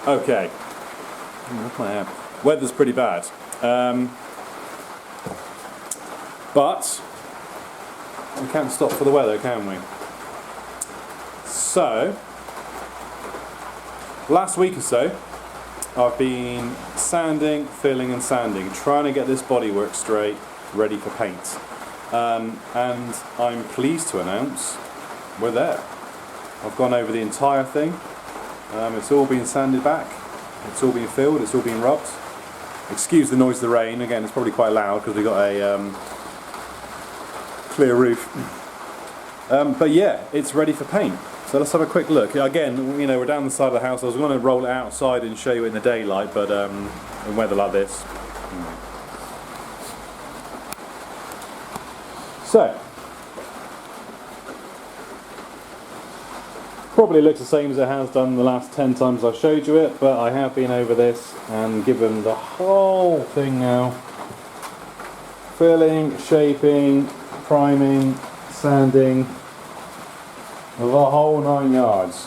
Okay. Weather's pretty bad. But we can't stop for the weather, can we? So, last week or so, I've been sanding, filling and sanding, trying to get this bodywork straight, ready for paint. And I'm pleased to announce we're there. I've gone over the entire thing. It's all been sanded back, it's all been filled, it's all been rubbed. Excuse the noise of the rain, again it's probably quite loud because we've got a clear roof. But yeah, it's ready for paint. So let's have a quick look. Again, you know, we're down the side of the house. I was going to roll it outside and show you in the daylight, but in weather like this. So, probably looks the same as it has done the last 10 times I've showed you it, but I have been over this and given the whole thing now. Filling, shaping, priming, sanding, the whole 9 yards.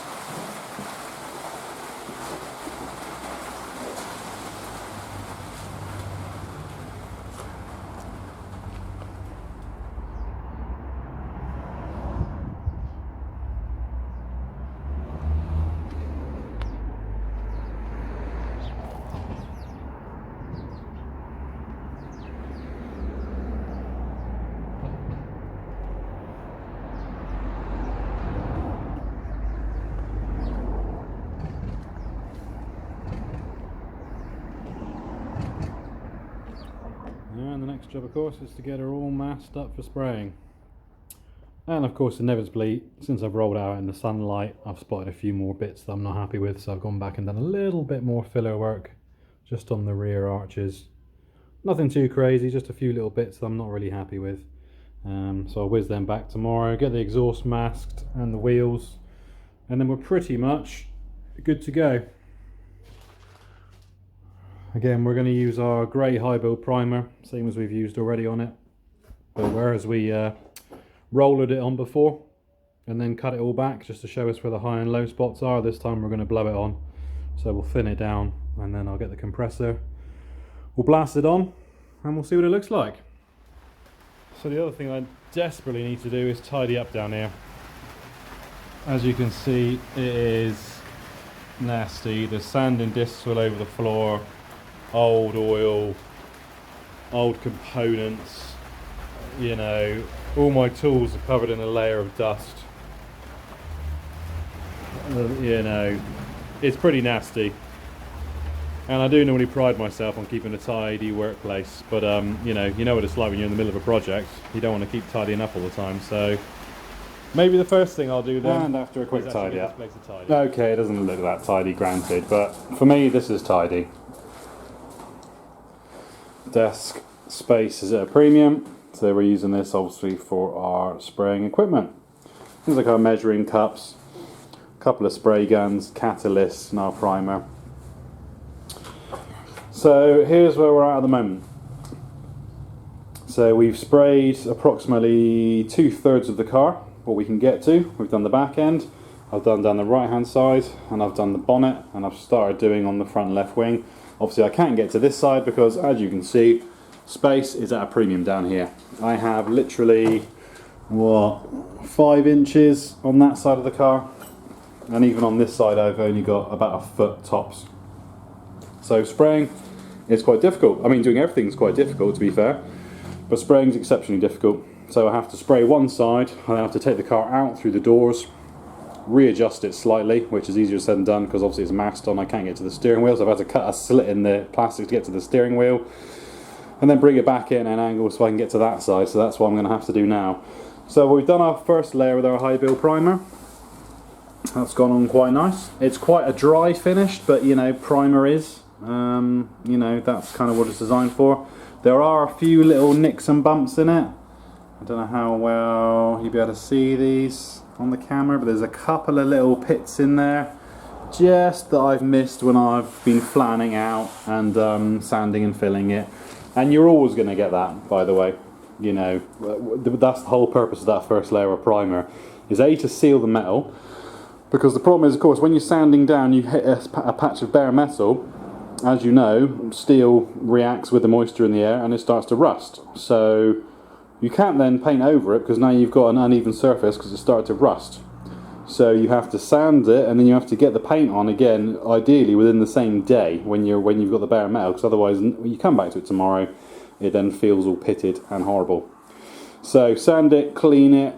And the next job, of course, is to get her all masked up for spraying. And of course, inevitably, since I've rolled out in the sunlight, I've spotted a few more bits that I'm not happy with, so I've gone back and done a little bit more filler work just on the rear arches. Nothing too crazy, just a few little bits that I'm not really happy with. So I'll whiz them back tomorrow, get the exhaust masked and the wheels, and then we're pretty much good to go. Again, we're going to use our grey high build primer, same as we've used already on it. But whereas we rolled it on before and then cut it all back just to show us where the high and low spots are, this time we're going to blow it on. So we'll thin it down and then I'll get the compressor, we'll blast it on and we'll see what it looks like. So the other thing I desperately need to do is tidy up down here. As you can see, it is nasty. There's sanding discs all over the floor. Old oil, old components, you know, all my tools are covered in a layer of dust. You know, it's pretty nasty. And I do normally pride myself on keeping a tidy workplace, but you know what it's like when you're in the middle of a project. You don't want to keep tidying up all the time, so maybe the first thing I'll do then, and after a quick tidy up. Okay, it doesn't look that tidy, granted, but for me this is tidy. Desk space is at a premium, so we're using this obviously for our spraying equipment. Things like our measuring cups, a couple of spray guns, catalysts and our primer. So here's where we're at the moment. So we've sprayed approximately 2/3 of the car, what we can get to. We've done the back end, I've done down the right hand side, and I've done the bonnet, and I've started doing on the front left wing. Obviously I can't get to this side because, as you can see, space is at a premium down here. I have literally, 5 inches on that side of the car, and even on this side I've only got about 1 foot tops. So spraying is quite difficult. I mean, doing everything is quite difficult, to be fair, but spraying is exceptionally difficult. So I have to spray one side, and I have to take the car out through the doors, readjust it slightly, which is easier said than done because obviously it's masked on, I can't get to the steering wheel, so I've had to cut a slit in the plastic to get to the steering wheel, and then bring it back in at an angle so I can get to that side, so that's what I'm going to have to do now. So we've done our first layer with our high build primer. That's gone on quite nice. It's quite a dry finish, but you know, primer is, you know, that's kind of what it's designed for. There are a few little nicks and bumps in it. I don't know how well you'll be able to see these on the camera, but there's a couple of little pits in there just that I've missed when I've been flattening out and sanding and filling it. And you're always going to get that, by the way. You know, that's the whole purpose of that first layer of primer, is A, to seal the metal, Because the problem is, of course, when you're sanding down, you hit a patch of bare metal. As you know, steel reacts with the moisture in the air and it starts to rust. So you can't then paint over it because now you've got an uneven surface because it started to rust. So you have to sand it and then you have to get the paint on again, ideally within the same day when you've got the bare metal, because otherwise when you come back to it tomorrow, it then feels all pitted and horrible. So sand it, clean it,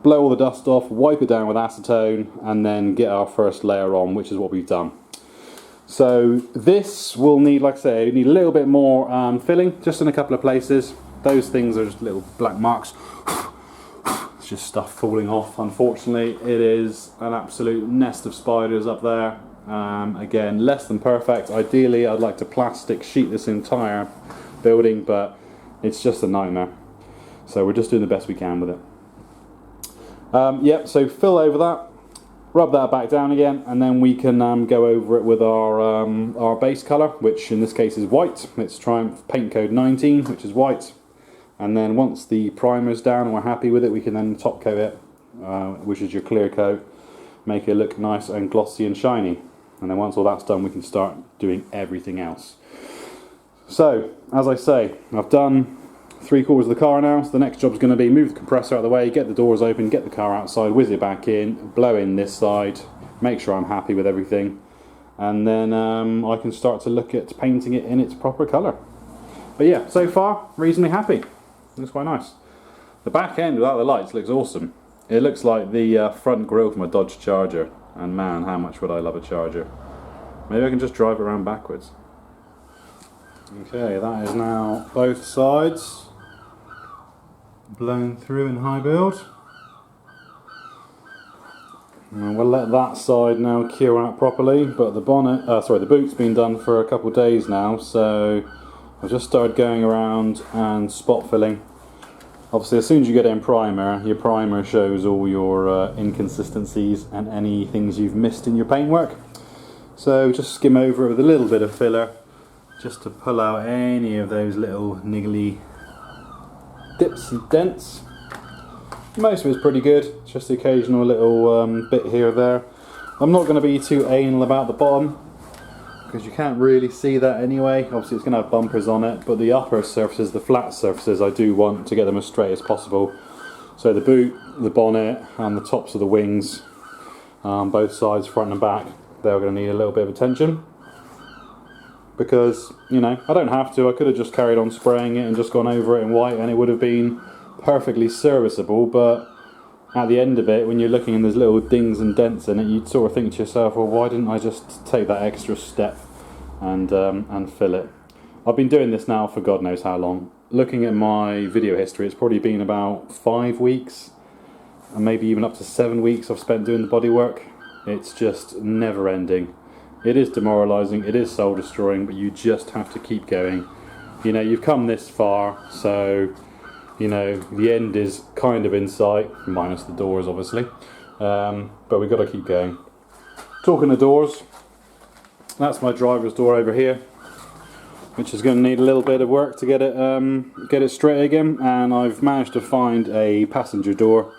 blow all the dust off, wipe it down with acetone, and then get our first layer on, which is what we've done. So this will need, like I say, need a little bit more filling, just in a couple of places. Those things are just little black marks. It's just stuff falling off, unfortunately. It is an absolute nest of spiders up there. Again, less than perfect. Ideally, I'd like to plastic sheet this entire building, but it's just a nightmare. So we're just doing the best we can with it. Yep, so fill over that, rub that back down again, and then we can go over it with our base colour, which in this case is white. It's Triumph Paint Code 19, which is white. And then once the primer's down and we're happy with it, we can then top coat it, which is your clear coat, make it look nice and glossy and shiny. And then once all that's done, we can start doing everything else. So, as I say, I've done 3/4 of the car now, so the next job's going to be move the compressor out of the way, get the doors open, get the car outside, whiz it back in, blow in this side, make sure I'm happy with everything, and then I can start to look at painting it in its proper colour. But yeah, so far, reasonably happy. Looks quite nice. The back end without the lights looks awesome. It looks like the front grille from a Dodge Charger, and man, how much would I love a Charger. Maybe I can just drive it around backwards. Okay, that is now both sides blown through in high build. And we'll let that side now cure out properly, but the the boot's been done for a couple of days now, so I've just started going around and spot filling. Obviously, as soon as you get it in primer, your primer shows all your inconsistencies and any things you've missed in your paintwork. So just skim over it with a little bit of filler, just to pull out any of those little niggly dips and dents. Most of it's pretty good, just the occasional little bit here or there. I'm not going to be too anal about the bottom, because you can't really see that anyway. Obviously it's going to have bumpers on it, but the upper surfaces, the flat surfaces, I do want to get them as straight as possible. So the boot, the bonnet and the tops of the wings, both sides, front and back, they're going to need a little bit of attention. Because, you know, I don't have to. I could have just carried on spraying it and just gone over it in white and it would have been perfectly serviceable, but at the end of it, when you're looking and there's little dings and dents in it, you'd sort of think to yourself, well, why didn't I just take that extra step and fill it? I've been doing this now for God knows how long. Looking at my video history, it's probably been about 5 weeks, and maybe even up to 7 weeks I've spent doing the bodywork. It's just never ending. It is demoralising, it is soul destroying, but you just have to keep going. You know, you've come this far, so you know the end is kind of in sight, minus the doors obviously, but we've got to keep going. Talking of doors, that's my driver's door over here, which is going to need a little bit of work to get it straight again, and I've managed to find a passenger door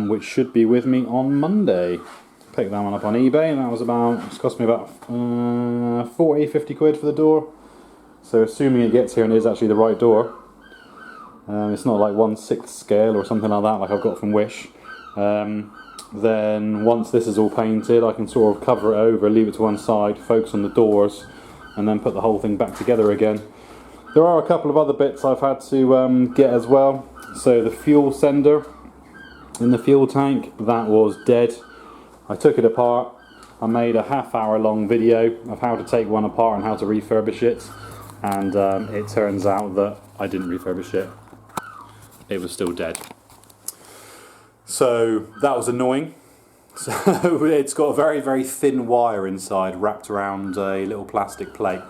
which should be with me on Monday. Picked that one up on eBay, and that was it's cost me about 40-50 quid for the door. So assuming it gets here and is actually the right door, it's not like 1/6 scale or something like that like I've got from Wish, then once this is all painted I can sort of cover it over, leave it to one side, focus on the doors, and then put the whole thing back together again. There are a couple of other bits I've had to get as well. So the fuel sender in the fuel tank, that was dead. I took it apart. I made a half-hour long video of how to take one apart and how to refurbish it, and it turns out that I didn't refurbish it. It was still dead. So that was annoying. So it's got a very, very thin wire inside wrapped around a little plastic plate,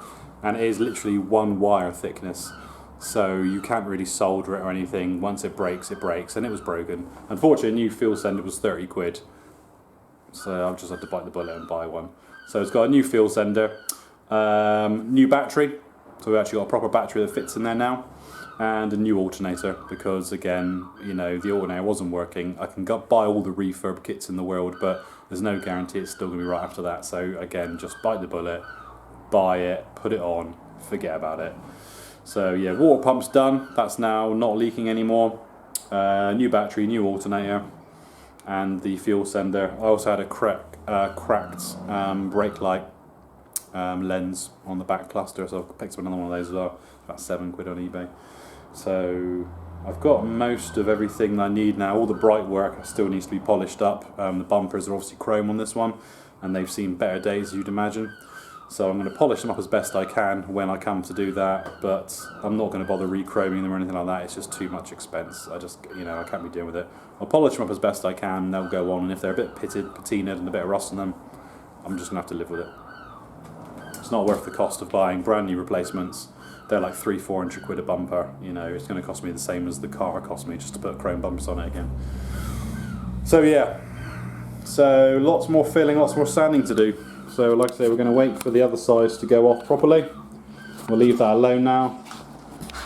and it is literally one wire thickness. So you can't really solder it or anything. Once it breaks, and it was broken. Unfortunately, a new fuel sender was 30 quid. So I've just had to bite the bullet and buy one. So it's got a new fuel sender, new battery, so we've actually got a proper battery that fits in there now, and a new alternator, because again, you know, the alternator wasn't working. I can buy all the refurb kits in the world, but there's no guarantee it's still going to be right after that. So again, just bite the bullet, buy it, put it on, forget about it. So yeah, water pump's done. That's now not leaking anymore. New battery, new alternator, and the fuel sender. I also had a cracked brake light lens on the back cluster, so I've picked up another one of those as well. About £7 on eBay. So I've got most of everything I need now. All the bright work still needs to be polished up. The bumpers are obviously chrome on this one, and they've seen better days, as you'd imagine. So I'm going to polish them up as best I can when I come to do that, but I'm not going to bother re-chroming them or anything like that. It's just too much expense. I just, I can't be dealing with it. I'll polish them up as best I can, and they'll go on, and if they're a bit pitted, patinaed, and a bit of rust on them, I'm just going to have to live with it. It's not worth the cost of buying brand new replacements. They're like £300-400 a bumper. It's going to cost me the same as the car cost me just to put chrome bumpers on it again. So yeah, so lots more filling, lots more sanding to do. So like I say, we're going to wait for the other sides to go off properly. We'll leave that alone now.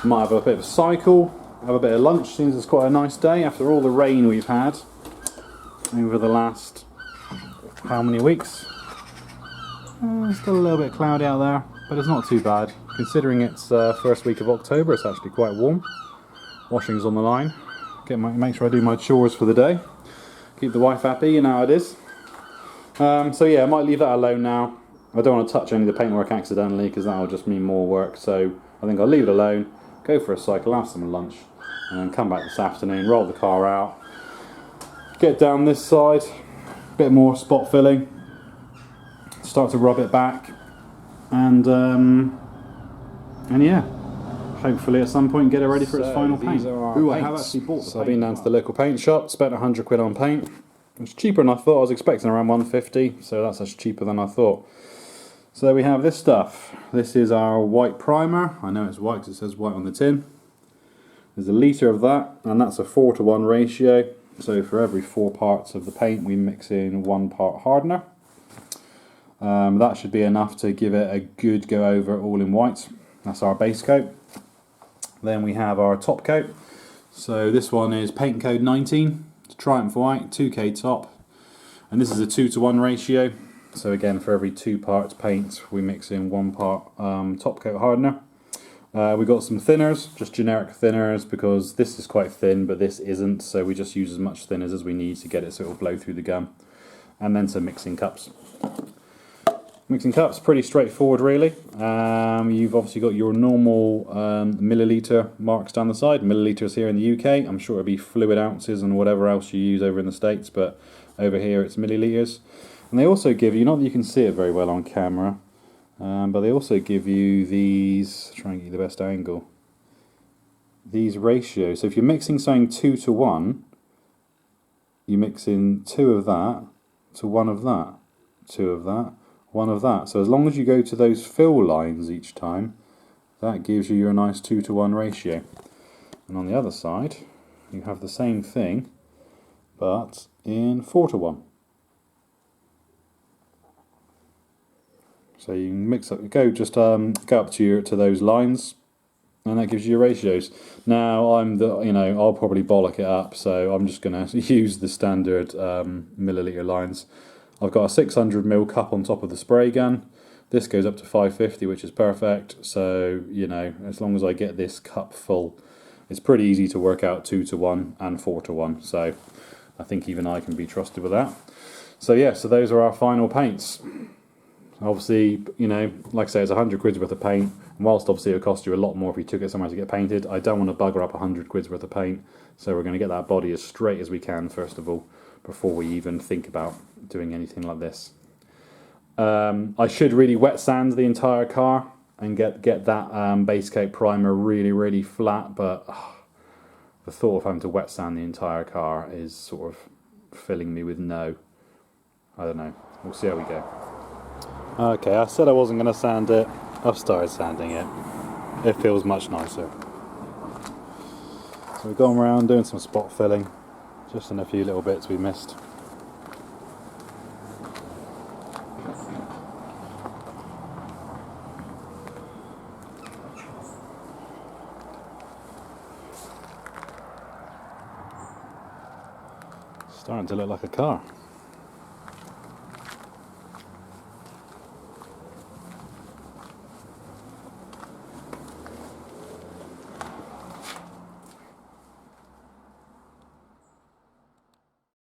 Might have a bit of a cycle, have a bit of lunch. Seems it's quite a nice day after all the rain we've had over the last how many weeks. It's still a little bit cloudy out there, but it's not too bad. Considering it's first week of October, it's actually quite warm. Washing's on the line. Make sure I do my chores for the day. Keep the wife happy, you know how it is. So yeah, I might leave that alone now. I don't want to touch any of the paintwork accidentally because that will just mean more work. So I think I'll leave it alone, go for a cycle, have some lunch, and then come back this afternoon, roll the car out, get down this side, a bit more spot filling, start to rub it back, and yeah, hopefully at some point get it ready for its final paint. Ooh, I have actually bought the paint. I've been down to the local paint shop, spent £100 on paint. It's cheaper than I thought. I was expecting around 150, so that's actually cheaper than I thought. So we have this stuff. This is our white primer. I know it's white because it says white on the tin. There's a litre of that, and that's a 4:1 ratio. So for every 4 parts of the paint, we mix in 1 part hardener. That should be enough to give it a good go over all in white. That's our base coat. Then we have our top coat. So this one is paint code 19. Triumph White, 2K top, and this is a 2:1 ratio. So again, for every 2 parts paint, we mix in 1 part top coat hardener. We got some thinners, just generic thinners, because this is quite thin, but this isn't. So we just use as much thinners as we need to get it so it will blow through the gum. And then some mixing cups. Mixing cups, pretty straightforward really. You've obviously got your normal milliliter marks down the side. Milliliters here in the UK. I'm sure it'll be fluid ounces and whatever else you use over in the States, but over here it's milliliters. And they also give you, not that you can see it very well on camera, but they also give you these, try and get you the best angle, these ratios. So if you're mixing something 2:1, you mix in 2 of that to 1 of that, 2 of that, 1 of that. So as long as you go to those fill lines each time, that gives you your nice 2:1 ratio. And on the other side, you have the same thing, but in 4:1. So you can mix up, go up to those lines, and that gives you your ratios. Now I'll probably bollock it up, so I'm just going to use the standard milliliter lines. I've got a 600ml cup on top of the spray gun. This goes up to 550, which is perfect. So, as long as I get this cup full, it's pretty easy to work out 2:1 and 4:1. So I think even I can be trusted with that. So yeah, so those are our final paints. Obviously, like I say, it's £100 worth of paint. And whilst obviously it would cost you a lot more if you took it somewhere to get painted, I don't want to bugger up £100 worth of paint. So we're going to get that body as straight as we can, first of all, before we even think about doing anything like this. I should really wet sand the entire car and get that base coat primer really, really flat, but the thought of having to wet sand the entire car is sort of filling me with I don't know. We'll see how we go. Okay, I said I wasn't going to sand it. I've started sanding it. It feels much nicer. So we've gone around doing some spot filling, just in a few little bits we missed. Starting to look like a car.